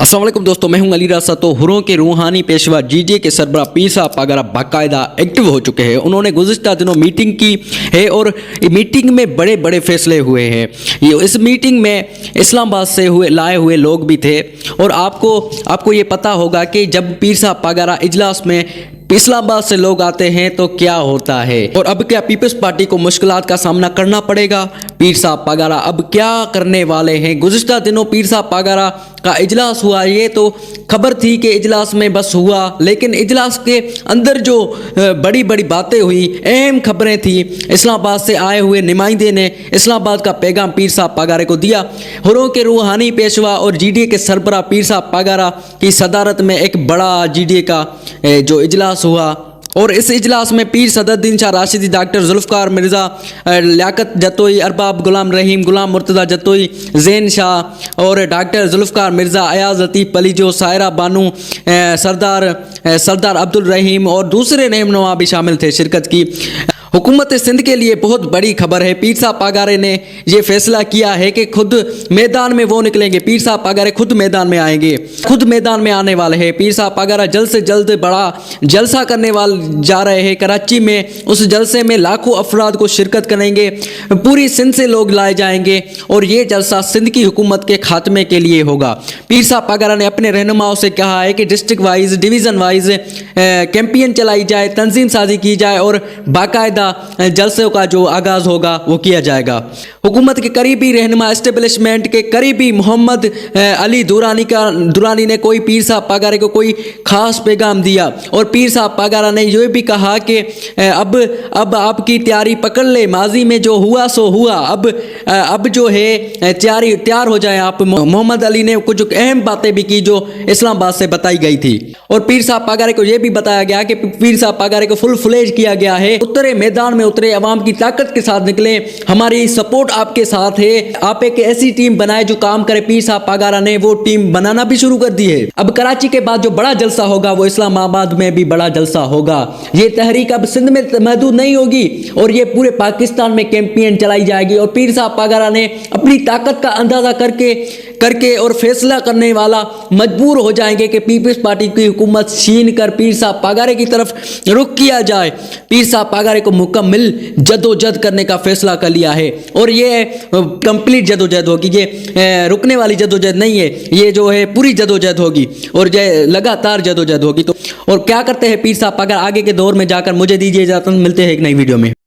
अस्सलाम वालेकुम दोस्तों, मैं हूं अली रासा। तो हुरों के रूहानी पेशवा जीजे के सरबराह पीर साहब पागरा बाकायदा एक्टिव हो चुके हैं। उन्होंने गुज़िश्ता दिनों मीटिंग की है और मीटिंग में बड़े बड़े फैसले हुए हैं। इस मीटिंग में इस्लामाबाद से लाए हुए लोग भी थे और आपको ये पता होगा कि जब पीर साहब पागरा इजलास में इस्लामाबाद से लोग आते हैं तो क्या होता है और अब क्या पीपल्स पार्टी को मुश्किलात का सामना करना पड़ेगा। पीर साहब पागरा अब क्या करने वाले हैं। गुज़िश्ता दिनों पीर साहब पागरा का इजलास हुआ, ये तो खबर थी कि इजलास में बस हुआ, लेकिन इजलास के अंदर जो बड़ी बड़ी बातें हुई, अहम खबरें थी। इस्लामाबाद से आए हुए नुमाइंदे ने इस्लामाबाद का पैगाम पीर साहब पागरा को दिया। हुरों के रूहानी पेशवा और जीडीए के सरबराह पीर साहब पागरा की सदारत में एक बड़ा जीडीए का जो इजलास हुआ और इस इजलास में पीर सदरुद्दीन शाह राशिदी, डॉक्टर जुल्फ़िकार मिर्ज़ा, लियाकत जतोई, अरबाब गुलाम रहीम, गुलाम मुर्तज़ा जतोई, ज़ैन शाह और डॉक्टर जुल्फ़िकार मिर्ज़ा, अयाज़ लतीफ़ पलीजो, सायरा बानू, सरदार अब्दुल रहीम और दूसरे नेमनुमा भी शामिल थे शिरकत की। हुकूमत सिंध के लिए बहुत बड़ी खबर है। पीर साहब पागरे ने ये फैसला किया है कि खुद मैदान में वो निकलेंगे। पीर साहब पागरे खुद मैदान में आएंगे, खुद मैदान में आने वाले हैं। पीर साहब पागरा जल्द से जल्द बड़ा जलसा करने वाले जा रहे हैं कराची में। उस जलसे में लाखों अफराद को शिरकत करेंगे, पूरी सिंध से लोग लाए जाएंगे और ये जलसा सिंध की हुकूमत के खात्मे के लिए होगा। पीर साहब पागरा ने अपने रहनुमाओं से कहा है कि district wise, division wise campaign चलाई जाए, तंजीम साजी की जाए और बाकायदा जलसे का जो आगाज होगा वो किया जाएगा। हुकूमत के करीबी रहनुमा, एस्टेब्लिशमेंट के करीबी मोहम्मद अली दुरानी ने कोई पीर साहब पागरा को कोई खास पैगाम दिया और पीर साहब पागरा ने यह भी कहा कि अब आपकी तैयारी पकड़ ले, माजी में जो हुआ सो हुआ, अब जो है तैयार हो जाए आप। मोहम्मद अली ने कुछ अहम बातें भी की जो इस्लामाबाद से बताई गई थी और पीर साहब पागरा को यह भी बताया गया कि पीर साहब पागरा को फुल फ्लेज किया गया है। उतरे मैदान में उतरे, अवाम की ताकत के साथ निकले, हमारी सपोर्ट आपके साथ है। आप एक ऐसी टीम बनाए जो काम करे। पीर साहब पागरा ने वो टीम बनाना भी शुरू कर दी है। अब कराची के बाद जो बड़ा जलसा होगा वो इस्लामाबाद में भी बड़ा जलसा होगा। ये तहरीक अब सिंध में महदूद नहीं होगी और ये पूरे पाकिस्तान में कैंपेन चलाई जाएगी और पीर साहब पागरा ने अपनी ताकत का अंदाजा करके और फैसला करने वाला मजबूर हो जाएंगे कि पीपल्स पार्टी की हुकूमत छीन कर पीर साहब पागरे की तरफ रुख किया जाए। पीर साहब पागरे को मुकम्मल जदोजहद करने का फैसला कर लिया है और ये कंप्लीट जदोजहद होगी। ये रुकने वाली जदोजहद नहीं है, ये जो है पूरी जदोजहद होगी और ये लगातार जदोजहद होगी। तो और क्या करते हैं पीर साहब पागरा आगे के दौर में जाकर। मुझे दीजिए इजाज़त, मिलते हैं एक नई वीडियो में।